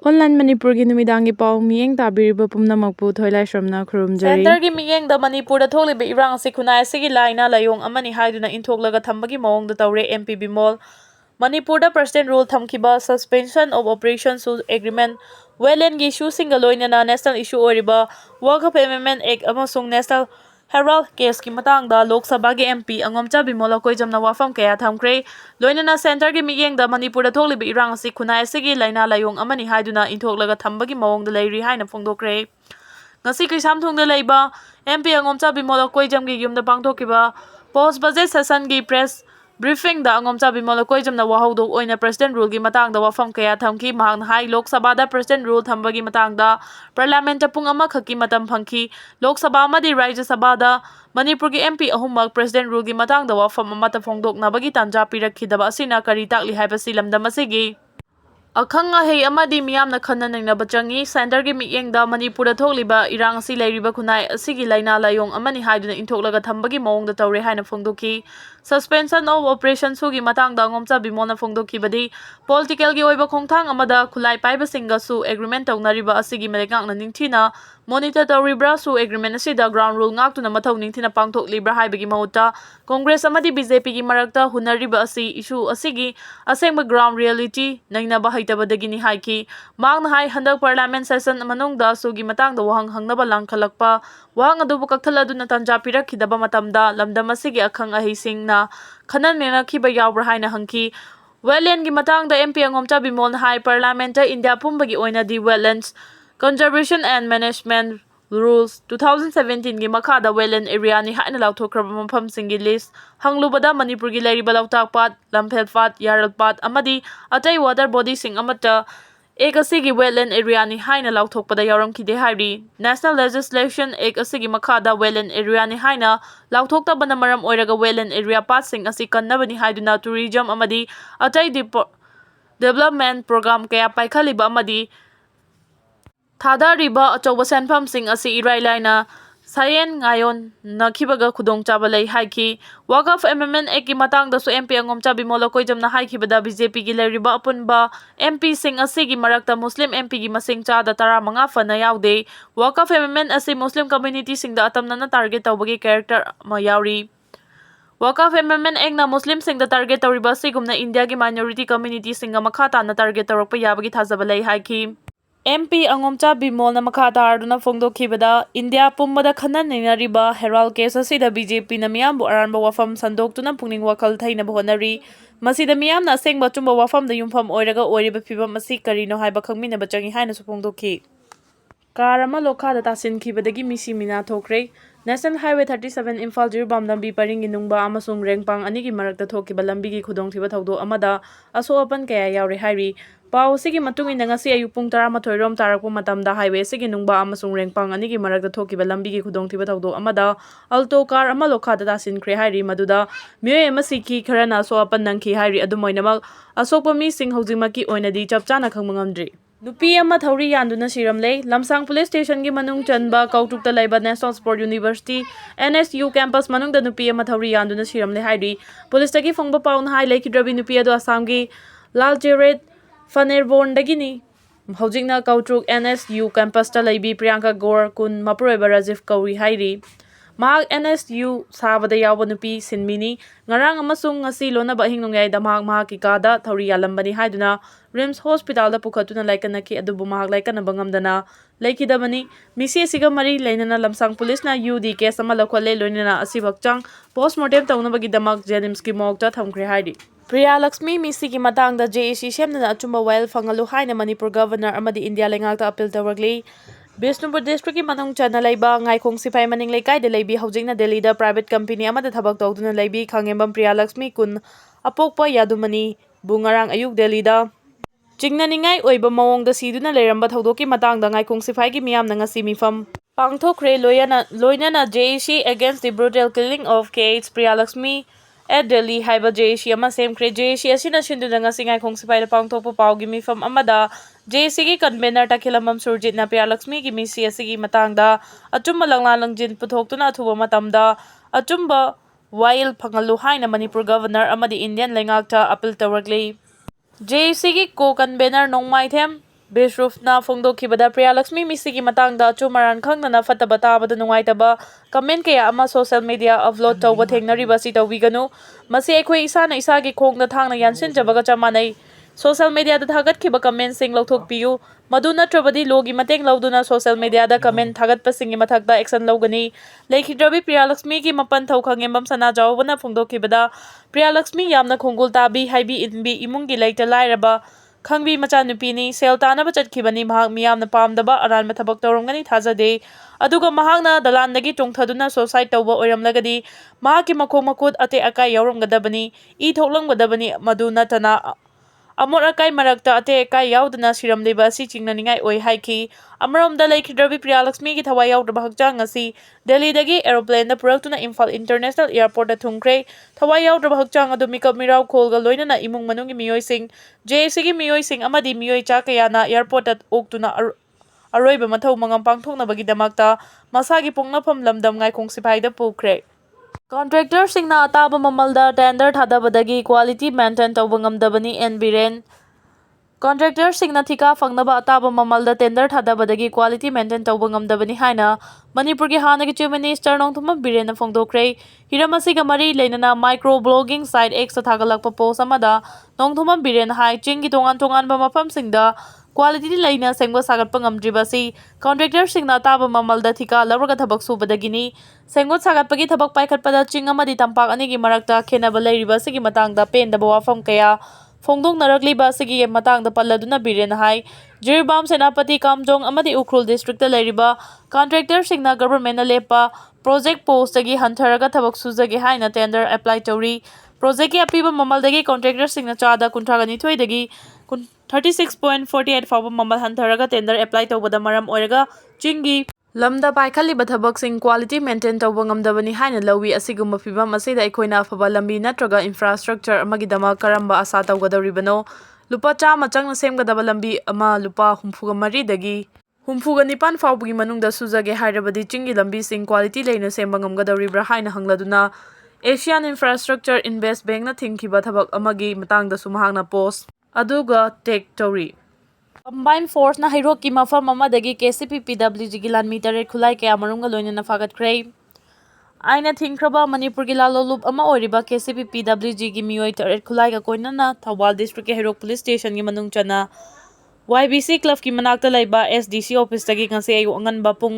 Online Manipurgi numidangi pau miyeng tabiriba pumnamakpu thoilaisamna khurumjari. Centergi miyengda Manipurda tholiba irang asi khunai asigi laina layong amani haiduna inthoklaga thambagi mawongda tawre MP Bimol. Manipurda President rule thamkiba suspension of Operation Su Agreement Wetlandgi issue singa loinana national issue oriba Waqf Amendment Act amasung National Herald case ki matangda Lok Sabha gi MP Angomcha Bimol koijamna wafam kaya thamkre loinana center gi miyengda Manipurda tholiba irang asi khunai asigi laina layong amani haiduna inthoklaga thambagi mawongda leiri haina phongdokre. Ngasi Krisamthungda leiba MP Angomcha Bimol koijamgi yumda pangthokiba post budget session gi press briefing da Angomcha Bimol koijamna wahodok oina president rule gi matangda wafam kaya thamki mahakna hai Lok Sabha da president rule thambagi matangda parliament ta pung ama khaki matam phangki Lok Sabha amadi Rajya Sabha da Manipur gi MP ahummak president rule gi matangda wafam amata phongdoknabagi tanja pirakhidaba asina kari takli haibasi lamdam asigi Akhang ahei amadi miyamna khananingna changi center gi miyengda Manipurda thokliba irang asi leiriba khunai asigi laina layong amani haiduna inthoklaga thambagi mawongda tawre haina phongdoki suspension of operation su gi matangda Angomcha Bimolna phongdokibadi political gi oiba khongthang amada khulai paiba singa su agreement tawnariba asigi melekangna ningthina monitor tawribra su agreement asida ground rule ngaktuna mathau ningthina pangthoklibra haibagi mahutta Congress amadi BJP gi marakta hunariba asi issue asigi asengba ground reality nainaba tabadagini haiki mangna hai handak parliament session manungda sugi matangda wahang hangnaba langkhalakpa wahang adubu kakthaladuna tanja pirakhidaba matamda lamdam asigi akhang ahisingna khananena khiba yawbra haina hangki wetland gi matangda MP Angomcha Bimol hai parliament India pumbagi oina di wetlands conservation and management rules 2017 gi makhada wetland area ni haina lauthokraba mafam singi list hanglubada Manipur gi leiriba lautak pat lamphel pat yaral pat amadi atai water body sing amata ekasigi wetland area ni haina lauthokpada yauramkhide hairi national legislation ekasigi makhada wetland area ni haina lauthokta bana maram oiraga wetland area pat sing asi kannabani haiduna tourism amadi atai development program kaya paikhaliba amadi Thadariba achauba senfam sing asi irai laina sayen ngayon nakhibaga khudongchaba lei haiki Waqf Amendment Act ki matangda su MP Angomcha Bimol koijamna haikibada BJP gi leiriba apunba MP sing asi gi marakta Muslim MP gi masing chada 15 fana yaude Waqf Amendment asi Muslim community singda atamna na target tawbagi character ma yauri Waqf Amendment Act na Muslim singda target tawriba sigumna India gi minority community singa makhata na target tawrakpa yabagi thajaba lei haiki MP Angomcha Bimol na makhataruna phongdokhibada India pumbada khananingariba Herald case asida BJP na miyambu aranba wafam sandoktuna pungning wakhal thainaba honari masida miyamna asengba chumba wafam da yumfam oiraga oiriba phibam asi karino haiba khangminaba changi haina su phongdokhi Karama lokhada tasinkhibadagi misi mina thokre National Highway 37 Imphal Jirbam lambi paringi nungba amasung rengpang anigi marakta thokiba lambigi khudongthiba thawdo amada aso apan kaya yaure hairi Pau sigi matungina ngasi ayuk pung 12 rom tarakpa matamda highway sigi nungba amasung rengpang anigi marakta thokiba lambigi khudongthiba thawdo amada alto car ama lokhada tasinkhre hairi maduda mioi ama sikhi kharana aso apan nangki hairi adumoinamak asokpa mi sing hojimaki oinadi chapchana khangmangamdri Nupi ama thauri yanduna siramle Lamsang Police Station gi manung chanba kautukta laiba National Sport University NSU campus manungda nupi ama thauri yanduna siramle hairi police tagi phongba paun hai lekidrabi nupi ado Assam gi Laljeret Fanerborn dagini hojingna kautuk NSU campus ta laibi Priyanka Gaur kun mapuroiba Rajiv Kauri hairi Mahak NSU sabada yawa nupi sinmini ngarang amasung ngasi lonaba hingnongyayda mahak ikada thauri yalambani haiduna Rims Hospital da pukhatuna laikanaki adubu mahak laikanaba ngamdana laikidabani misi asiga mari lainana Lamsang Police na UD case ama lakhole loinana asibakchang postmortem tawnabagi damak Jenims ki mokta thamkhre hairi Priya Lakshmi misi ki matangda JEC semna achumba wail fangalu haina Manipur Governor amadi India lengakta appeal tawragli Bishnupur District ki manung chana laiba ngaikong sifai maning laikai de laibi hojingna Delhi da private company amada thabak tawduna laibi khangembam Priya Lakshmi kun apokpa yadumani bungarang ayuk Delhi da Chingnaningai oiba mawongda siduna leiramba thawdoki matangda ngaikong sifai ki miyamna ngasi mifam pangthokre loinana JEC against the brutal killing of KH Priya Lakshmi at Delhi haiba JEC ama semkhre JEC asina sinduna ngasi ngaikong sifai da pangthokpa pawgi mifam amada JEC gi convener Takhilamam Surjit na Priya Lakshmi gi misi asigi matangda achumba langlangjin puthoktuna athuba matamda achumba wail phangalu haina Manipur Governor amadi Indian lengakta appeal tawragli JEC gi co-convener Nongmaithem ꯕꯤꯁꯔꯨꯐꯅ ꯐꯣꯡꯗꯣꯛꯈꯤꯕꯗ ꯄ꯭ꯔꯤꯌꯥꯂꯛꯁꯃꯤ ꯃꯤꯁꯤꯒꯤ ꯃꯇꯥꯡꯗ ꯑꯆꯨꯝ ꯑꯔꯥꯟ ꯈꯪꯗꯅ ꯐꯠꯇꯕ ꯇꯥꯕꯗ ꯅꯨꯡꯉꯥꯏꯇꯕ comment ꯀꯌꯥ ꯑꯃ social media upload ꯇꯧꯕ ꯊꯦꯡꯅꯔꯤꯕ ꯑꯁꯤ ꯇꯧꯕꯤꯒꯅꯨ꯫ ꯃꯁꯤ ꯑꯩꯈꯣꯏ ꯏꯁꯥꯅ ꯏꯁꯥꯒꯤ ꯈꯣꯡꯗ ꯊꯥꯡꯅ ꯌꯥꯟꯁꯤꯟꯖꯕꯒ ꯆꯞ ꯃꯥꯟꯅꯩ꯫ ꯁꯣꯁꯤꯌꯦꯜ ꯃꯤꯗꯤꯌꯥꯗ ꯊꯥꯒꯠꯈꯤꯕ ꯀꯃꯦꯟꯁꯤꯡ ꯂꯧꯊꯣꯛꯄꯤꯌꯨ꯫ ꯃꯗꯨ ꯅꯠꯇ꯭ꯔꯕꯗꯤ ꯂꯣꯒꯤ ꯃꯇꯦꯡ ꯂꯧꯗꯨꯅ ꯁꯣꯁꯤꯌꯦꯜ ꯃꯤꯗꯤꯌꯥꯗ ꯀꯃꯦꯟ ꯊꯥꯒꯠꯄꯁꯤꯡꯒꯤ ꯃꯊꯛꯇ ꯑꯦꯛꯁꯟ ꯂꯧꯒꯅꯤ꯫ ꯂꯩꯈꯤꯗ꯭ꯔꯕꯤ ꯄ꯭ꯔꯤꯌꯥꯂꯛꯁꯃꯤꯒꯤ ꯃꯄꯟꯊꯧ ꯈꯪꯍꯦꯝꯕꯝ ꯁꯅꯥꯖꯥꯎꯕꯅ ꯐꯣꯡꯗꯣꯛꯈꯤꯕꯗ ꯄ꯭ꯔꯤꯌꯥꯂꯛꯁꯃꯤ ꯌꯥꯝꯅ ꯈꯣꯡꯒꯨꯜ ꯇꯥꯕꯤ, ꯍꯩꯕꯤ ꯏꯟꯕꯤ, ꯏꯃꯨꯡꯒꯤ ꯂꯩꯇ ꯂꯥꯏꯔꯕ ꯈꯪꯕꯤ ꯃꯆꯥꯅꯨꯄꯤꯅꯤ꯫ ꯁꯦꯜ ꯇꯥꯅꯕ ꯆꯠꯈꯤꯕꯅꯤ꯫ ꯃꯍꯥꯛ ꯃꯤꯌꯥꯝꯅ ꯄꯥꯝꯗꯕ ꯑꯔꯥꯟꯕ ꯊꯕꯛ ꯇꯧꯔꯝꯒꯅꯤ ꯊꯥꯖꯗꯦ꯫ ꯑꯗꯨꯒ ꯃꯍꯥꯛꯅ ꯗꯂꯥꯟꯗꯒꯤ ꯆꯣꯡꯊꯗꯨꯅ ꯁꯨꯁꯥꯏꯗ ꯇꯧꯕ ꯑꯣꯏꯔꯝꯂꯒꯗꯤ ꯃꯍꯥꯛꯀꯤ ꯃꯈꯣꯡ ꯃꯈꯨꯠ ꯑꯇꯦꯛ ꯑꯀꯥꯏ ꯌꯥꯎꯔꯝꯒꯗꯕꯅꯤ, ꯏ ꯊꯣꯛꯂꯝꯒꯗꯕꯅꯤ꯫ ꯃꯗꯨ ꯅꯠꯇꯅ ꯑꯃꯣꯠ ꯑꯀꯥꯏ ꯃꯔꯛꯇ ꯑꯇꯦꯛ ꯑꯀꯥꯏ ꯌꯥꯎꯗꯅ ꯁꯤꯔꯝꯂꯤꯕ ꯑꯁꯤ ꯆꯤꯡꯅꯅꯤꯡꯉꯥꯏ ꯑꯣꯏ ꯍꯥꯏꯈꯤ꯫ ꯑꯃꯔꯣꯝꯗ ꯂꯩꯈꯤꯗ꯭ꯔꯕꯤ ꯄ꯭ꯔꯤꯌꯥꯂꯛꯁꯃꯤꯒꯤ ꯊꯋꯥꯏ ꯌꯥꯎꯗ꯭ꯔꯕ ꯍꯛꯆꯥꯡ ꯑꯁꯤ ꯗꯦꯜꯂꯤꯗꯒꯤ ꯑꯦꯔꯣꯄ꯭ꯂꯦꯟꯗ ꯄꯨꯔꯛꯇꯨꯅ ꯏꯝꯐꯥꯜ ꯏꯟꯇꯔꯅꯦꯁꯅꯦꯜ ꯑꯦꯌꯔꯄꯣꯔꯠꯇ ꯊꯨꯡꯈ꯭ꯔꯦ꯫ ꯊꯋꯥꯏ ꯌꯥꯎꯗ꯭ꯔꯕ ꯍꯛꯆꯥꯡ ꯑꯗꯨ ꯃꯤꯀꯞ ꯃꯤꯔꯥꯎꯈꯣꯜꯒ ꯂꯣꯏꯅꯅ ꯏꯃꯨꯡ ꯃꯅꯨꯡꯒꯤ ꯃꯤꯑꯣꯏꯁꯤꯡ, ꯖꯦꯑꯦꯁꯤꯒꯤ ꯃꯤꯑꯣꯏꯁꯤꯡ ꯑꯃꯗꯤ ꯃꯤꯑꯣꯏ ꯆꯥ ꯀꯌꯥꯅ ꯑꯦꯌꯔꯄꯣꯔꯠꯇ ꯑꯣꯛꯇꯨꯅ ꯑꯔꯣꯏꯕ ꯃꯊꯧ ꯃꯉꯝ ꯄꯥꯡꯊꯣꯛꯅꯕꯒꯤꯗꯃꯛꯇ ꯃꯁꯥꯒꯤ ꯄꯣꯛꯅꯐꯝ ꯂꯝꯗꯝ ꯉꯥꯏꯈꯣꯡ ꯁꯤꯐꯥꯏꯗ ꯄꯨꯈ꯭ꯔꯦ꯫ ꯀꯟꯇ꯭ꯔꯦꯛꯇꯔꯁꯤꯡꯅ ꯑꯇꯥꯕ ꯃꯃꯜꯗ ꯇꯦꯟꯗꯔ ꯊꯥꯗꯕꯗꯒꯤ ꯀ꯭ꯋꯥꯂꯤꯇꯤ ꯃꯦꯟꯇꯦꯟ ꯇꯧꯕ ꯉꯝꯗꯕꯅꯤ꯫ ꯑꯦꯟ. ꯕꯤꯔꯦꯟ ꯀꯟꯇ꯭ꯔꯦꯛꯇꯔꯁꯤꯡꯅ ꯊꯤꯀꯥ ꯐꯪꯅꯕ ꯑꯇꯥꯕ ꯃꯃꯜꯗ ꯇꯦꯟꯗꯔ ꯊꯥꯗꯕꯗꯒꯤ ꯀ꯭ꯋꯥꯂꯤꯇꯤ ꯃꯦꯟꯇꯦꯟ ꯇꯧꯕ ꯉꯝꯗꯕꯅꯤ ꯍꯥꯏꯅ ꯃꯅꯤꯄꯨꯔꯒꯤ ꯍꯥꯟꯅꯒꯤ ꯆꯤꯐ ꯃꯤꯅꯤꯁꯇꯔ ꯅꯣꯡꯊꯣꯝꯕꯝ ꯕꯤꯔꯦꯟꯅ ꯐꯣꯡꯗꯣꯛꯈ꯭ꯔꯦ꯫ ꯍꯤꯔꯝ ꯑꯁꯤꯒ ꯃꯔꯤ ꯂꯩꯅꯅ ꯃꯥꯏꯀ꯭ꯔꯣ ꯕ꯭ꯂꯣꯒꯤꯡ ꯁꯥꯏꯠ Xꯇ ꯊꯥꯒꯠꯂꯛꯄ ꯄꯣꯁꯠ ꯑꯃꯗ ꯅꯣꯡꯊꯣꯝꯕꯝ ꯕꯤꯔꯦꯟꯅ ꯍꯥꯏ ꯆꯤꯡꯒꯤ ꯇꯣꯉꯥꯟ ꯇꯣꯉꯥꯟꯕ ꯃꯐꯝꯁꯤꯡꯗ ꯀ꯭ꯋꯥꯂꯤꯇꯤ ꯂꯩꯅ ꯁꯦꯡꯕ ꯁꯥꯒꯠꯄ ꯉꯝꯗ꯭ꯔꯤꯕ ꯑꯁꯤ ꯀꯟꯇ꯭ꯔꯦꯛꯇꯔꯁꯤꯡꯅ ꯑꯇꯥꯕ ꯃꯃꯜꯗ ꯊꯤꯀꯥ ꯂꯧꯔꯒ ꯊꯕꯛ ꯁꯨꯕꯗꯒꯤꯅꯤ꯫ ꯁꯦꯡꯒꯠ ꯁꯥꯒꯠꯄꯒꯤ ꯊꯕꯛ ꯄꯥꯏꯈꯠꯄꯗ ꯆꯤꯡ ꯑꯃꯗꯤ ꯇꯝꯄꯥꯛ ꯑꯅꯤꯒꯤ ꯃꯔꯛꯇ ꯈꯦꯟꯅꯕ ꯂꯩꯔꯤꯕ ꯑꯁꯤꯒꯤ ꯃꯇꯥꯡꯗ ꯄꯦꯟꯗꯕ ꯋꯥꯐꯝ ꯀꯌꯥ ꯐꯣꯡꯗꯣꯛꯅꯔꯛꯂꯤꯕ ꯑꯁꯤꯒꯤ ꯃꯇꯥꯡꯗ ꯄꯜꯂꯗꯨꯅ ꯕꯤꯔꯦꯟꯅ ꯍꯥꯏ ꯖꯤꯔꯤꯕꯥꯝ, ꯁꯦꯅꯥꯄꯇꯤ, ꯀꯥꯝꯖꯣꯡ ꯑꯃꯗꯤ ꯎꯈ꯭ꯔꯨꯜ ꯗꯤꯁꯇ꯭ꯔꯤꯛꯇ ꯂꯩꯔꯤꯕ ꯀꯟꯇ꯭ꯔꯦꯛꯇꯔꯁꯤꯡꯅ ꯒꯚꯔꯟꯃꯦꯟꯠꯅ ꯂꯦꯞꯄ ꯄ꯭ꯔꯣꯖꯦꯛꯠ ꯄꯣꯁꯠꯇꯒꯤ ꯍꯟꯊꯔꯒ ꯊꯕꯛ ꯁꯨꯖꯒꯦ ꯍꯥꯏꯅ ꯇꯦꯟꯗꯔ ꯑꯦꯄ꯭ꯂꯥꯏ ꯇꯧꯔꯤ꯫ ꯄ꯭ꯔꯣꯖꯦꯛꯠꯀꯤ ꯑꯄꯤꯕ ꯃꯃꯜꯗꯒꯤ ꯀꯟꯇ꯭ꯔꯦꯛꯇꯔꯁꯤꯡꯅ ꯆꯥꯗ 32ꯗꯒꯤ 36.48 ꯐꯥꯎꯕ ꯃꯃꯜ ꯍꯟꯊꯔꯒ ꯇꯦꯟꯗꯔ ꯑꯦꯄ꯭ꯂꯥꯏ ꯇꯧꯕꯗ ꯃꯔꯝ ꯑꯣꯏꯔꯒ ꯆꯤꯡꯒꯤ ꯂꯝꯗ ꯄꯥꯏꯈꯠꯂꯤꯕ ꯊꯕꯛꯁꯤꯡ ꯀ꯭ꯋꯥꯂꯤꯇꯤ ꯃꯦꯟꯇꯦꯟ ꯇꯧꯕ ꯉꯝꯗꯕꯅꯤ ꯍꯥꯏꯅ ꯂꯧꯏ꯫ ꯑꯁꯤꯒꯨꯝꯕ ꯐꯤꯚꯝ ꯑꯁꯤꯗ ꯑꯩꯈꯣꯏꯅ ꯑꯐꯕ ꯂꯝꯕꯤ ꯅꯠꯇ꯭ꯔꯒ ꯏꯟꯐ꯭ꯔꯥꯁꯇ꯭ꯔꯛꯆꯔ ꯑꯃꯒꯤꯗꯃꯛ ꯀꯔꯝꯕ ꯑꯁꯥ ꯇꯧꯒꯗꯧꯔꯤꯕꯅꯣ? ꯂꯨꯄꯥ 100 ꯆꯪꯅ ꯁꯦꯝꯒꯗꯕ ꯂꯝꯕꯤ ꯑꯃ ꯂꯨꯄꯥ 64ꯗꯒꯤ 69 ꯐꯥꯎꯕꯒꯤ ꯃꯅꯨꯡꯗ ꯁꯨꯖꯒꯦ ꯍꯥꯏꯔꯕꯗꯤ ꯆꯤꯡꯒꯤ ꯂꯝꯕꯤꯁꯤꯡ ꯀ꯭ꯋꯥꯂꯤꯇꯤ ꯂꯩꯅ ꯁꯦꯝꯕ ꯉꯝꯒꯗꯧꯔꯤꯕ꯭ꯔꯥ ꯍꯥꯏꯅ ꯍꯪꯂꯗꯨꯅ ꯑꯦꯁꯤꯌꯥꯟ ꯏꯟꯐ꯭ꯔꯥꯁꯇ꯭ꯔꯛꯆꯔ ꯏꯟꯚꯦꯁꯠ ꯕꯦꯡꯛꯅ ꯊꯤꯡꯈꯤꯕ ꯊꯕꯛ ꯑꯃꯒꯤ ꯃꯇꯥꯡꯗꯁꯨ ꯃꯍꯥꯛꯅ ꯄꯣꯁꯠ ꯑꯗꯨꯒ ꯇꯦꯒ ꯇꯧꯔꯤ꯫ ꯀꯝꯕꯥꯏꯟ ꯐꯣꯔꯁꯅ ꯍꯩꯔꯣꯛꯀꯤ ꯃꯐꯝ ꯑꯃꯗꯒꯤ ꯀꯦ.ꯁꯤ.ꯄꯤ.ꯄꯤ.ꯗꯕ꯭ꯂ꯭ꯌꯨ.ꯖꯤꯒꯤ ꯂꯥꯟꯃꯤ 3 ꯈꯨꯠꯂꯥꯏ ꯀꯌꯥ ꯃꯔꯨꯝꯒ ꯂꯣꯏꯅꯅ ꯐꯥꯒꯠꯈ꯭ꯔꯦ꯫ ꯑꯥꯏꯟꯅ ꯊꯤꯡꯈ꯭ꯔꯕ ꯃꯅꯤꯄꯨꯔꯒꯤ ꯂꯥꯂꯣꯡꯂꯨꯞ ꯑꯃ ꯑꯣꯏꯔꯤꯕ ꯀꯦ.ꯁꯤ.ꯄꯤ.ꯄꯤ.ꯗꯕ꯭ꯂ꯭ꯌꯨ.ꯖꯤꯒꯤ ꯃꯤꯑꯣꯏ 3 ꯈꯨꯠꯂꯥꯏꯒ ꯀꯣꯏꯅꯅ ꯊꯧꯕꯥꯜ ꯗꯤꯁꯇ꯭ꯔꯤꯛꯀꯤ ꯍꯩꯔꯣꯛ ꯄꯨꯂꯤꯁ ꯁ꯭ꯇꯦꯁꯟꯒꯤ ꯃꯅꯨꯡ ꯆꯟꯅ ꯋꯥꯏ.ꯕꯤ.ꯁꯤ. ꯀ꯭ꯂꯕꯀꯤ ꯃꯅꯥꯛꯇ ꯂꯩꯕ ꯑꯦꯁ.ꯗꯤ.ꯁꯤ. ꯑꯣꯐꯤꯁꯇꯒꯤ ꯉꯁꯤ ꯑꯌꯨꯛ ꯑꯉꯟꯕ ꯄꯨꯡ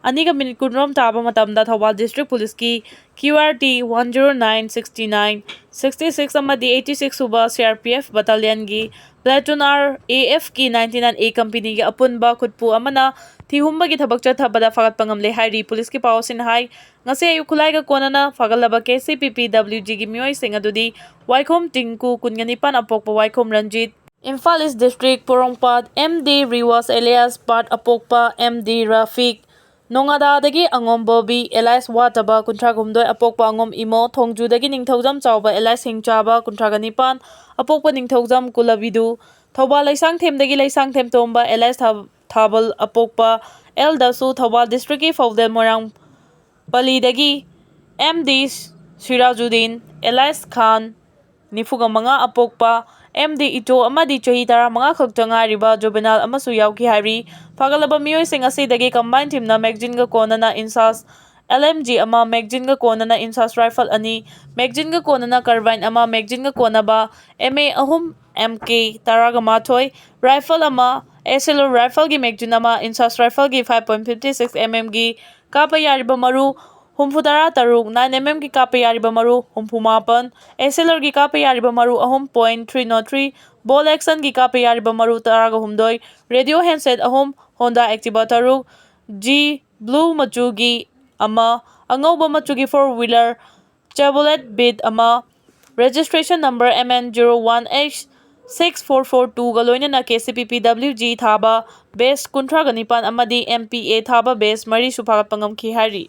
2:20 ꯇꯥꯕ ꯃꯇꯝꯗ ꯊꯧꯕꯥꯜ ꯗꯤꯁꯇ꯭ꯔꯤꯛ ꯄꯨꯂꯤꯁꯀꯤ QRT 109, 69, 66 ꯑꯃꯗꯤ 86 ꯁꯨꯕ ꯁꯤ.ꯑꯥꯔ.ꯄꯤ.ꯑꯦꯐ ꯕꯠꯇꯥꯂꯤꯌꯟꯒꯤ ꯄ꯭ꯂꯦꯇꯨꯟ R.A.F.ꯀꯤ 99A ꯀꯝꯄꯅꯤꯒꯤ ꯑꯄꯨꯟꯕ ꯈꯨꯠꯄꯨ ꯑꯃꯅ ꯊꯤꯍꯨꯝꯕꯒꯤ ꯊꯕꯛ ꯆꯠꯊꯕꯗ ꯐꯥꯒꯠꯄ ꯉꯝꯂꯦ ꯍꯥꯏꯔꯤ꯫ ꯄꯨꯂꯤꯁꯀꯤ ꯄꯥꯎ ꯑꯁꯤꯅ ꯍꯥꯏ ꯉꯁꯤ ꯑꯌꯨꯛ ꯈꯨꯠꯂꯥꯏꯒ ꯀꯣꯟꯅꯅ ꯐꯥꯒꯠꯂꯕ ꯀꯦ.ꯁꯤ.ꯄꯤ.ꯄꯤ.ꯗꯕ꯭ꯂ꯭ꯌꯨ.ꯖꯤꯒꯤ ꯃꯤꯑꯣꯏꯁꯤꯡ ꯑꯗꯨꯗꯤ ꯋꯥꯏꯈꯣꯝ ꯇꯤꯡꯀꯨ, 29 ꯑꯄꯣꯛꯄ, Waikhom Ranjit, Imphal East District, Porompat, M.D. ꯔꯤꯋꯥꯁ ꯑꯦꯂꯤꯌꯥꯁ ꯄꯥꯠ ꯑꯄꯣꯛꯄ, M.D. ꯔꯥꯐꯤꯛ, ꯅꯣꯉꯥꯗꯥꯗꯒꯤ ꯑꯉꯣꯝ ꯕꯣꯕꯤ, ꯑꯦꯂꯥꯏꯁ ꯋꯥꯇꯕ, 32 ꯑꯄꯣꯛꯄ, ꯑꯉꯣꯝ ꯏꯃꯣ, ꯊꯣꯡꯖꯨꯗꯒꯤ ꯅꯤꯡꯊꯧꯖꯝ ꯆꯥꯎꯕ, ꯑꯦꯂꯥꯏꯁ ꯍꯤꯡꯆꯥꯕ, 39 ꯑꯄꯣꯛꯄ, ꯅꯤꯡꯊꯧꯖꯝ ꯀꯨꯂꯕꯤꯗꯨ, ꯊꯧꯕꯥꯜ ꯂꯩꯁꯥꯡꯊꯦꯝꯗꯒꯤ ꯂꯩꯁꯥꯡꯊꯦꯝ ꯇꯣꯝꯕ, ꯑꯦꯂꯥꯏꯁ ꯊꯥꯕꯜ ꯑꯄꯣꯛꯄ, ꯑꯦꯜ. ꯗꯁꯨ, ꯊꯧꯕꯥꯜ ꯗꯤꯁꯇ꯭ꯔꯤꯛꯀꯤ ꯐꯧꯗꯦꯜ Moirang ꯄꯜꯂꯤꯗꯒꯤ M.D. ꯁꯤꯔꯥꯖꯨꯗꯤꯟ, alias Khan, 45 ꯑꯄꯣꯛꯄ, M.D. ꯏꯇꯣ ꯑꯃꯗꯤ ꯆꯍꯤ 15 ꯈꯛꯇ ꯉꯥꯏꯔꯤꯕ ꯖꯨꯕꯦꯅꯥꯏꯜ ꯑꯃꯁꯨ ꯌꯥꯎꯈꯤ ꯍꯥꯏꯔꯤ꯫ ꯐꯥꯒꯠꯂꯕ ꯃꯤꯑꯣꯏꯁꯤꯡ ꯑꯁꯤꯗꯒꯤ ꯀꯝꯕꯥꯏꯟ ꯇꯤꯝꯅ ꯃꯦꯒꯖꯤꯟꯒ ꯀꯣꯟꯅꯅ ꯏꯟꯁꯥꯁ LMG ꯑꯃ, ꯃꯦꯒꯖꯤꯟꯒ ꯀꯣꯟꯅꯅ ꯏꯟꯁꯥꯁ ꯔꯥꯏꯐꯜ 2, ꯃꯦꯒꯖꯤꯟꯒ ꯀꯣꯟꯅꯅ ꯀꯥꯔꯕꯥꯏꯟ ꯑꯃ, ꯃꯦꯒꯖꯤꯟꯒ ꯀꯣꯟꯅꯕ MA3 MK 11, ꯔꯥꯏꯐꯜ ꯑꯃ, ꯑꯦꯁꯦꯂꯣꯔ ꯔꯥꯏꯐꯜꯒꯤ ꯃꯦꯒꯖꯤꯟ ꯑꯃ, इन्सास राइफल की 5.56 mm की कापा यारिबा मरु 73, 9 mm की कापा यारिबा मरु 74, एसएलआर की कापा यारिबा मरु 3.303, बॉल एक्शन की कापा यारिबा मरु 12, रेडियो हैंडसेट 3, होंडा एक्टिवा 3, जी ब्लू मचुगी अमा, अंगौबा मचुगी 4-wheeler, चेवलेट बीट अमा, registration number MN01H6442 गा लोइनना KCPPWG थाबा बेस 39 अमदी MPA थाबा बेस 3 सु फागतपा ngamखि हाइरि।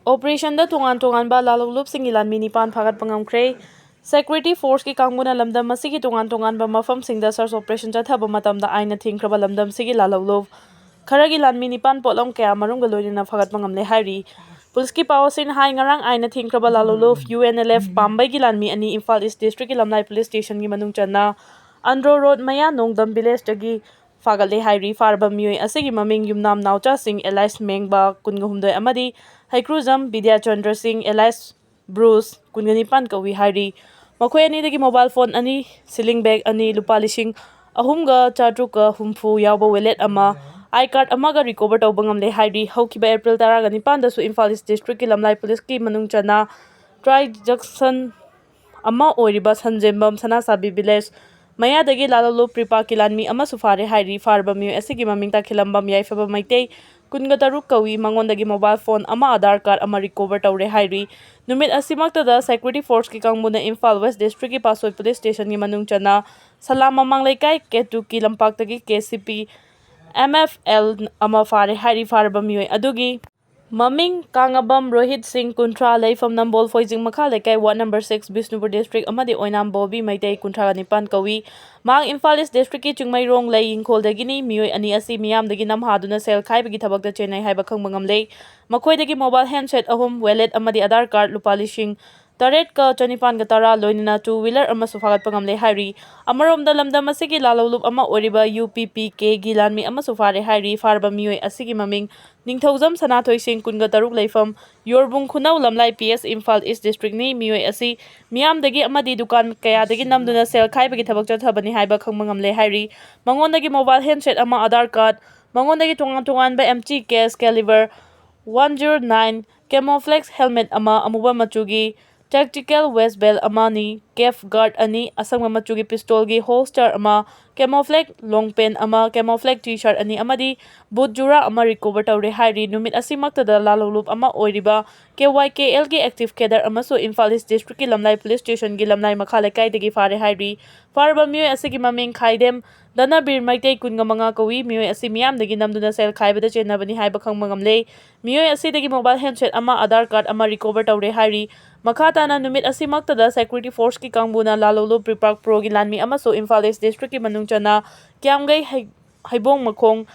ऑपरेशन दा तोंगान तोंगानबा लालौलुपसिंगी लानमि 9 फागतपा ngamखरे। सेक्युरिटी फोर्स की कांगुना लमदम मसिगी तोंगान तोंगानबा मफमसिंगदा सर्च ऑपरेशन चथाबा मतमदा आइना थिंख्रबा लमदम सिगी लालौलुप खरगी लानमि 9 पोटलम कया मरुंगा लोइनना फागतपा ngamle हाइरि। पुलिस की पावसिन हाई ngarang आइना थिंख्रबा लालौलुप UNLF पाम्बैगी लानमि अनि इम्फाल ईस्ट डिस्ट्रिक्ट की लमनाई पुलिस स्टेशन की मनुंग चन्ना अंड्रो रोड मया नोंगदम विलेज तगी ꯐꯥꯒꯠꯂꯦ ꯍꯥꯏꯔꯤ꯫ ꯐꯥꯔꯕ ꯃꯤꯑꯣꯏ ꯑꯁꯤꯒꯤ ꯃꯃꯤꯡ ꯌꯨꯝꯅꯥꯝ ꯅꯥꯎꯆꯥꯁꯤꯡ ꯑꯦꯂꯥꯏꯁ ꯃꯦꯡꯕ 23 ꯑꯃꯗꯤ ꯍꯩꯀ꯭ꯔꯨꯖꯝ ꯕꯤꯗ꯭ꯌꯥꯆꯟꯗ꯭ꯔꯁꯤꯡ ꯑꯦꯂꯥꯏꯁ ꯕ꯭ꯔꯨꯁ 29 ꯀꯧꯏ ꯍꯥꯏꯔꯤ꯫ ꯃꯈꯣꯏ ꯑꯅꯤꯗꯒꯤ ꯃꯣꯕꯥꯏꯜ ꯐꯣꯟ 2, ꯁꯤꯂꯤꯡ ꯕꯦꯒ 2, ꯂꯨꯄꯥ 3,460 ꯌꯥꯎꯕ ꯋꯦꯂꯦꯠ ꯑꯃ, ꯑꯥꯏ ꯀꯥꯔꯗ ꯑꯃꯒ ꯔꯤꯀꯣꯚꯔ ꯇꯧꯕ ꯉꯝꯂꯦ ꯍꯥꯏꯔꯤ꯫ ꯍꯧꯈꯤꯕ ꯑꯦꯄ꯭ꯔꯤꯜ 19ꯗꯁꯨ ꯏꯝꯐꯥꯜ ꯏꯁ ꯗꯤꯁꯇ꯭ꯔꯤꯛꯀꯤ ꯂꯝꯂꯥꯏ ꯄꯨꯂꯤꯁꯀꯤ ꯃꯅꯨꯡ ꯆꯟꯅ ꯇ꯭ꯔꯥꯏꯖꯦꯛꯁꯟ ꯑꯃ ꯑꯣꯏꯔꯤꯕ ꯁꯟꯖꯦꯝꯕꯝ ꯁꯅꯥꯁꯥꯕꯤ ꯚꯤꯂꯦꯖ ꯃꯌꯥꯗꯒꯤ ꯂꯥꯂꯣꯡꯂꯨꯞ ꯄ꯭ꯔꯤꯄꯥꯛꯀꯤ ꯂꯥꯟꯃꯤ ꯑꯃꯁꯨ ꯐꯥꯔꯦ ꯍꯥꯏꯔꯤ꯫ ꯐꯥꯔꯕ ꯃꯤꯑꯣꯏ ꯑꯁꯤꯒꯤ ꯃꯃꯤꯡ ꯇꯈꯦꯜꯂꯝꯕꯝ ꯌꯥꯏꯐꯕ ꯃꯩꯇꯩ 23 ꯀꯧꯏ꯫ ꯃꯉꯣꯟꯗꯒꯤ ꯃꯣꯕꯥꯏꯜ ꯐꯣꯟ ꯑꯃ, ꯑꯙꯥꯔ ꯀꯥꯔꯗ ꯑꯃ ꯔꯤꯀꯣꯚꯔ ꯇꯧꯔꯦ ꯍꯥꯏꯔꯤ꯫ ꯅꯨꯃꯤꯠ ꯑꯁꯤꯃꯛꯇꯗ ꯁꯦꯀ꯭ꯌꯨꯔꯤꯇꯤ ꯐꯣꯔꯁꯀꯤ ꯀꯥꯡꯕꯨꯅ ꯏꯝꯐꯥꯜ ꯋꯦꯁ ꯗꯤꯁꯇ꯭ꯔꯤꯛꯀꯤ ꯄꯥꯠꯁꯣꯏ ꯄꯨꯂꯤꯁ ꯁ꯭ꯇꯦꯁꯟꯒꯤ ꯃꯅꯨꯡ ꯆꯟꯅ ꯁꯂꯥꯝ ꯃꯃꯥꯡ ꯂꯩꯀꯥꯏ ꯀꯦꯇꯨꯀꯤ ꯂꯝꯄꯥꯛꯇꯒꯤ ꯀꯦ.ꯁꯤ.ꯄꯤ. MFL ꯑꯃ ꯐꯥꯔꯦ ꯍꯥꯏꯔꯤ꯫ ꯐꯥꯔꯕ ꯃꯤꯑꯣꯏ ꯑꯗꯨꯒꯤ ꯃꯃꯤꯡ ꯀꯥꯡꯉꯕꯝ ꯔꯣꯍꯤꯠ ꯁꯤꯡ 30, ꯂꯩꯐꯝ ꯅꯝꯕꯣꯜ ꯐꯣꯏꯖꯤꯡ ꯃꯈꯥ ꯂꯩꯀꯥꯏ ꯋꯥꯔꯗ ꯅꯝꯕꯔ 6 ꯕꯤꯁꯅꯨꯄꯨꯔ ꯗꯤꯁꯇ꯭ꯔꯤꯛ ꯑꯃꯗꯤ ꯑꯣꯏꯅꯥꯝ ꯕꯣꯕꯤ ꯃꯩꯇꯩ 39 ꯀꯧꯏ꯫ ꯃꯍꯥꯛ ꯏꯝꯐꯥꯜ ꯏꯁ ꯗꯤꯁꯇ꯭ꯔꯤꯛꯀꯤ ꯆꯤꯡꯃꯩꯔꯣꯡ ꯂꯩ ꯏꯪꯈꯣꯜꯗꯒꯤꯅꯤ꯫ ꯃꯤꯑꯣꯏ ꯑꯅꯤ ꯑꯁꯤ ꯃꯤꯌꯥꯝꯗꯒꯤ ꯅꯝꯍꯥꯗꯨꯅ ꯁꯦꯜ ꯈꯥꯏꯕꯒꯤ ꯊꯕꯛꯇ ꯆꯦꯟꯅꯩ ꯍꯥꯏꯕ ꯈꯪꯕ ꯉꯝꯂꯦ꯫ ꯃꯈꯣꯏꯗꯒꯤ ꯃꯣꯕꯥꯏꯜ ꯍꯦꯟꯗꯁꯦꯠ 3, ꯋꯦꯂꯦꯠ ꯑꯃꯗꯤ ꯑꯙꯥꯔ ꯀꯥꯔꯗ ꯂꯨꯄꯥ 8,910 ꯂꯣꯏꯅꯅ 2-ꯋꯤꯂꯔ ꯑꯃꯁꯨ ꯐꯥꯒꯠꯄ ꯉꯝꯂꯦ ꯍꯥꯏꯔꯤ꯫ ꯑꯃꯔꯣꯝꯗ ꯂꯝꯗꯝ ꯑꯁꯤꯒꯤ ꯂꯥꯂꯧꯂꯨꯞ ꯑꯃ ꯑꯣꯏꯔꯤꯕ UPPKꯒꯤ ꯂꯥꯟꯃꯤ ꯑꯃꯁꯨ ꯐꯥꯔꯦ ꯍꯥꯏꯔꯤ꯫ ꯐꯥꯔꯕ ꯃꯤꯑꯣꯏ ꯑꯁꯤꯒꯤ ꯃꯃꯤꯡ ꯅꯤꯡꯊꯧꯖꯝ ꯁꯅꯥꯊꯣꯏꯁꯤꯡ 23, ꯂꯩꯐꯝ ꯌꯣꯔꯕꯨꯡ ꯈꯨꯅꯧ ꯂꯝꯂꯥꯏ PS ꯏꯝꯐꯥꯜ ꯏꯁ ꯗꯤꯁꯇ꯭ꯔꯤꯛꯅꯤ꯫ ꯃꯤꯑꯣꯏ ꯑꯁꯤ ꯃꯤꯌꯥꯝꯗꯒꯤ ꯑꯃꯗꯤ ꯗꯨꯀꯥꯟ ꯀꯌꯥꯗꯒꯤ ꯅꯝꯗꯨꯅ ꯁꯦꯜ ꯈꯥꯏꯕꯒꯤ ꯊꯕꯛ ꯆꯠꯊꯕꯅꯤ ꯍꯥꯏꯕ ꯈꯪꯕ ꯉꯝꯂꯦ ꯍꯥꯏꯔꯤ꯫ ꯃꯉꯣꯟꯗꯒꯤ ꯃꯣꯕꯥꯏꯜ ꯍꯦꯟꯗꯁꯦꯠ ꯑꯃ, ꯑꯙꯥꯔ ꯀꯥꯔꯗ, ꯃꯉꯣꯟꯗꯒꯤ ꯇꯣꯉꯥꯟ-ꯇꯣꯉꯥꯟꯕ M.T. ꯀꯦꯁ ꯀꯦꯂꯤꯕꯔ 109 ꯀꯦꯃꯣꯐ꯭ꯂꯦꯛꯁ ꯍꯦꯜꯃꯦꯠ ꯑꯃ, ꯑꯃꯨꯕ ꯃꯆꯨꯒꯤ ꯇꯦꯛꯇꯤꯀꯦꯜ ꯋꯦꯁꯠ ꯕꯦꯜꯠ ꯑꯃꯅꯤ, ꯀꯦꯞ ꯒꯥꯔꯗ 2, ꯑꯁꯪꯕ ꯃꯆꯨꯒꯤ ꯄꯤꯁꯇꯣꯜꯒꯤ ꯍꯣꯜꯁꯇꯔ ꯑꯃ, ꯀꯦꯃꯣꯐ꯭ꯂꯦꯛ ꯂꯣꯡꯄꯦꯟ ꯑꯃ, ꯀꯦꯃꯣꯐ꯭ꯂꯦꯛ ꯇꯤ-ꯁꯥꯔꯠ 2 ꯑꯃꯗꯤ ꯕꯨꯠ ꯖꯨꯔꯥ ꯑꯃ ꯔꯤꯀꯣꯚꯔ ꯇꯧꯔꯦ ꯍꯥꯏꯔꯤ꯫ ꯅꯨꯃꯤꯠ ꯑꯁꯤꯃꯛꯇꯗ ꯂꯥꯂꯧꯂꯨꯞ ꯑꯃ ꯑꯣꯏꯔꯤꯕ KYKLꯒꯤ ꯑꯦꯛꯇꯤꯚ ꯀꯦꯗꯔ ꯑꯃꯁꯨ ꯏꯝꯐꯥꯜ ꯏꯁ ꯗꯤꯁꯇ꯭ꯔꯤꯛꯀꯤ ꯂꯝꯂꯥꯏ ꯄꯨꯂꯤꯁ ꯁ꯭ꯇꯦꯁꯟꯒꯤ ꯂꯝꯂꯥꯏ ꯃꯈꯥ ꯂꯩꯀꯥꯏꯗꯒꯤ ꯐꯥꯔꯦ ꯍꯥꯏꯔꯤ꯫ ꯐꯥꯔꯕ ꯃꯤꯑꯣꯏ ꯑꯁꯤꯒꯤ ꯃꯃꯤꯡ ꯈꯥꯏꯗꯦꯝ ꯙꯅꯕꯤꯔ ꯃꯩꯇꯩ 25 ꯀꯧꯏ꯫ ꯃꯤꯑꯣꯏ ꯑꯁꯤ ꯃꯤꯌꯥꯝꯗꯒꯤ ꯅꯝꯗꯨꯅ ꯁꯦꯜ ꯈꯥꯏꯕꯗ ꯆꯦꯟꯅꯕꯅꯤ ꯍꯥꯏꯕ ꯈꯪꯕ ꯉꯝꯂꯦ꯫ ꯃꯤꯑꯣꯏ ꯑꯁꯤꯗꯒꯤ ꯃꯣꯕꯥꯏꯜ ꯍꯦꯟꯗꯁꯦꯠ ꯑꯃ, ꯑꯙꯥꯔ ꯀꯥꯔꯗ ꯑꯃ ꯔꯤꯀꯣꯚꯔ ꯇꯧꯔꯦ ꯍꯥꯏꯔꯤ꯫ ꯃꯈꯥ ꯇꯥꯅ ꯅꯨꯃꯤꯠ ꯑꯁꯤꯃꯛꯇꯗ ꯁꯦꯀ꯭ꯌꯨꯔꯤꯇꯤ ꯐꯣꯔꯁꯀꯤ ꯀꯥꯡꯕꯨꯅ ꯂꯥꯂꯧꯂꯨꯞ ꯄ꯭ꯔꯤꯄꯥꯛ ꯄ꯭ꯔꯣꯒꯤ ꯂꯥꯟꯃꯤ ꯑꯃꯁꯨ ꯏꯝꯐꯥꯜ ꯏꯁ ꯗꯤꯁꯇ꯭ꯔꯤꯛꯀꯤ ꯃꯅꯨꯡ ꯆꯟꯅ ꯀꯤꯌꯥꯝꯒꯩ ꯍꯩꯕꯣꯡꯃꯈꯣꯡ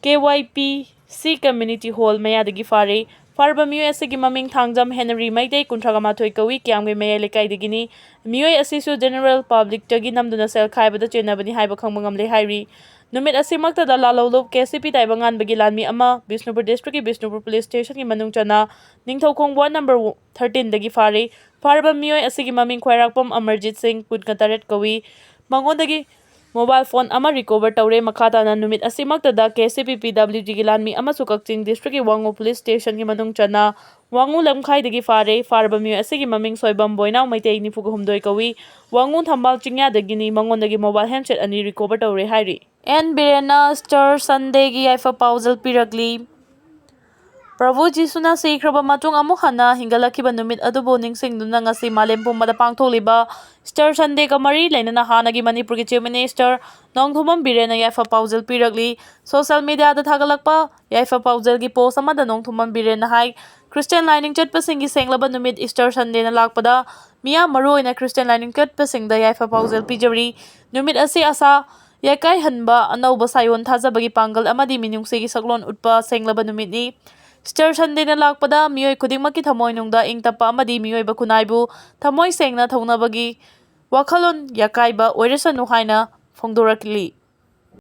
KYPC ꯀꯝꯃ꯭ꯌꯨꯅꯤꯇꯤ ꯍꯣꯜ ꯃꯌꯥꯗꯒꯤ ꯐꯥꯔꯦ꯫ ꯐꯥꯔꯕ ꯃꯤꯑꯣꯏ ꯑꯁꯤꯒꯤ ꯃꯃꯤꯡ ꯊꯥꯡꯖꯝ ꯍꯦꯅꯔꯤ ꯃꯩꯇꯩ 31 ꯀꯧꯏ꯫ ꯀꯤꯌꯥꯝꯒꯩ ꯃꯌꯥꯏ ꯂꯩꯀꯥꯏꯗꯒꯤꯅꯤ꯫ ꯃꯤꯑꯣꯏ ꯑꯁꯤꯁꯨ ꯖꯦꯅꯔꯦꯜ ꯄꯕ꯭ꯂꯤꯛꯇꯒꯤ ꯅꯝꯗꯨꯅ ꯁꯦꯜ ꯈꯥꯏꯕꯗ ꯆꯦꯟꯅꯕꯅꯤ ꯍꯥꯏꯕ ꯈꯪꯕ ꯉꯝꯂꯦ ꯍꯥꯏꯔꯤ꯫ ꯅꯨꯃꯤꯠ ꯑꯁꯤꯃꯛꯇꯗ ꯂꯥꯂꯧꯂꯨꯞ KCP ꯇꯥꯏꯕꯪꯉꯥꯟꯕꯒꯤ ꯂꯥꯟꯃꯤ ꯑꯃ ꯕꯤꯁꯅꯨꯄꯨꯔ ꯗꯤꯁꯇ꯭ꯔꯤꯛꯀꯤ ꯕꯤꯁꯅꯨꯄꯨꯔ ꯄꯨꯂꯤꯁ ꯁ꯭ꯇꯦꯁꯟꯒꯤ ꯃꯅꯨꯡ ꯆꯟꯅ ꯅꯤꯡꯊꯧꯈꯣꯡ ꯋꯥꯔꯗ ꯅꯝꯕꯔ 13ꯗꯒꯤ ꯐꯥꯔꯦ꯫ ꯐꯥꯔꯕ ꯃꯤꯑꯣꯏ ꯑꯁꯤꯒꯤ ꯃꯃꯤꯡ ꯈ꯭ꯋꯥꯏꯔꯥꯛꯄꯝ ꯑꯃꯔꯖꯤꯠ ꯁꯤꯡ 19 ꯀꯧꯏ꯫ ꯃꯉꯣꯟꯗꯒꯤ ꯃꯣꯕꯥꯏꯜ ꯐꯣꯟ ꯑꯃ ꯔꯤꯀꯣꯚꯔ ꯇꯧꯔꯦ꯫ ꯃꯈꯥ ꯇꯥꯅ ꯅꯨꯃꯤꯠ ꯑꯁꯤꯃꯛꯇꯗ KCP PWDꯒꯤ ꯂꯥꯟꯃꯤ ꯑꯃꯁꯨ ꯀꯛꯆꯤꯡ ꯗꯤꯁꯇ꯭ꯔꯤꯛꯀꯤ ꯋꯥꯡꯉꯨ ꯄꯨꯂꯤꯁ ꯁ꯭ꯇꯦꯁꯟꯒꯤ ꯃꯅꯨꯡ ꯆꯟꯅ ꯋꯥꯡꯉꯨ ꯂꯝꯈꯥꯏꯗꯒꯤ ꯐꯥꯔꯦ꯫ ꯐꯥꯔꯕ ꯃꯤꯑꯣꯏ ꯑꯁꯤꯒꯤ ꯃꯃꯤꯡ ꯁꯣꯏꯕꯝ ꯕꯣꯏꯅꯥꯎ ꯃꯩꯇꯩ 29 ꯀꯧꯏ꯫ ꯋꯥꯡꯉꯨ ꯊꯝꯕꯥꯜ ꯆꯤꯡꯌꯥꯗꯒꯤꯅꯤ꯫ ꯃꯉꯣꯟꯗꯒꯤ ꯃꯣꯕꯥꯏꯜ ꯍꯦꯟꯗꯁꯦꯠ 2 ꯔꯤꯀꯣꯚꯔ ꯇꯧꯔꯦ ꯍꯥꯏꯔꯤ꯫ ꯕꯤꯔꯦꯟꯅ ꯏꯁꯇꯔ ꯁꯟꯗꯦꯒꯤ ꯌꯥꯏꯐ ꯄꯥꯎꯖꯦꯜ ꯄꯤꯔꯛꯂꯤ꯫ ꯄ꯭ꯔꯚꯨ ꯖꯤꯁꯨꯅ ꯁꯤꯈ꯭ꯔꯕ ꯃꯇꯨꯡ ꯑꯃꯨꯛ ꯍꯟꯅ ꯍꯤꯡꯒꯠꯂꯛꯈꯤꯕ ꯅꯨꯃꯤꯠ ꯑꯗꯨꯕꯨ ꯅꯤꯡꯁꯤꯡꯗꯨꯅ ꯉꯁꯤ ꯃꯥꯂꯦꯝ ꯄꯨꯝꯕꯗ ꯄꯥꯡꯊꯣꯛꯂꯤꯕ ꯏꯁꯇꯔ ꯁꯟꯗꯦꯒ ꯃꯔꯤ ꯂꯩꯅꯅ ꯍꯥꯟꯅꯒꯤ ꯃꯅꯤꯄꯨꯔꯒꯤ ꯆꯤꯐ ꯃꯤꯅꯤꯁꯇꯔ ꯅꯣꯡꯊꯣꯝꯕꯝ ꯕꯤꯔꯦꯟꯅ ꯌꯥꯏꯐ ꯄꯥꯎꯖꯦꯜ ꯄꯤꯔꯛꯂꯤ꯫ ꯁꯣꯁꯤꯌꯦꯜ ꯃꯤꯗꯤꯌꯥꯗ ꯊꯥꯒꯠꯂꯛꯄ ꯌꯥꯏꯐ ꯄꯥꯎꯖꯦꯜꯒꯤ ꯄꯣꯁꯠ ꯑꯃꯗ ꯅꯣꯡꯊꯣꯝꯕꯝ ꯕꯤꯔꯦꯟꯅ ꯍꯥꯏ ꯈ꯭ꯔꯤꯁꯇ꯭ꯌꯥꯟ ꯂꯥꯏꯅꯤꯡ ꯆꯠꯄꯁꯤꯡꯒꯤ ꯁꯦꯡꯂꯕ ꯅꯨꯃꯤꯠ ꯏꯁꯇꯔ ꯁꯟꯗꯦꯅ ꯂꯥꯛꯄꯗ ꯃꯤꯌꯥꯝ ꯃꯔꯨꯑꯣꯏꯅ ꯈ꯭ꯔꯤꯁꯇ꯭ꯌꯥꯟ ꯂꯥꯏꯅꯤꯡ ꯆꯠꯄꯁꯤꯡꯗ ꯌꯥꯏꯐ ꯄꯥꯎꯖꯦꯜ ꯄꯤꯖꯔꯤ꯫ ꯅꯨꯃꯤꯠ ꯑꯁꯤ ꯑꯁꯥ ꯌꯥꯀꯥꯏꯍꯟꯕ, ꯑꯅꯧꯕ ꯁꯥꯏꯑꯣꯟ ꯊꯥꯖꯕꯒꯤ ꯄꯥꯡꯒꯜ ꯑꯃꯗꯤ ꯃꯤꯅꯨꯡꯁꯤꯒꯤ ꯁꯛꯂꯣꯟ ꯎꯠꯄ ꯁꯦꯡꯂꯕ ꯅꯨꯃꯤꯠꯅꯤ꯫ ꯏꯁꯇꯔ ꯁꯟꯗꯦꯅ ꯂꯥꯛꯄꯗ ꯃꯤꯑꯣꯏ ꯈꯨꯗꯤꯡꯃꯛꯀꯤ ꯊꯃꯣꯏꯅꯨꯡꯗ ꯏꯪ ꯇꯞꯄ ꯑꯃꯗꯤ ꯃꯤꯑꯣꯏꯕ ꯈꯨꯟꯅꯥꯏꯕꯨ ꯊꯃꯣꯏ ꯁꯦꯡꯅ ꯊꯧꯅꯕꯒꯤ ꯋꯥꯈꯜꯂꯣꯟ ꯌꯥꯀꯥꯏꯕ ꯑꯣꯏꯔꯁꯅꯨ ꯍꯥꯏꯅ ꯐꯣꯡꯗꯣꯔꯛꯂꯤ꯫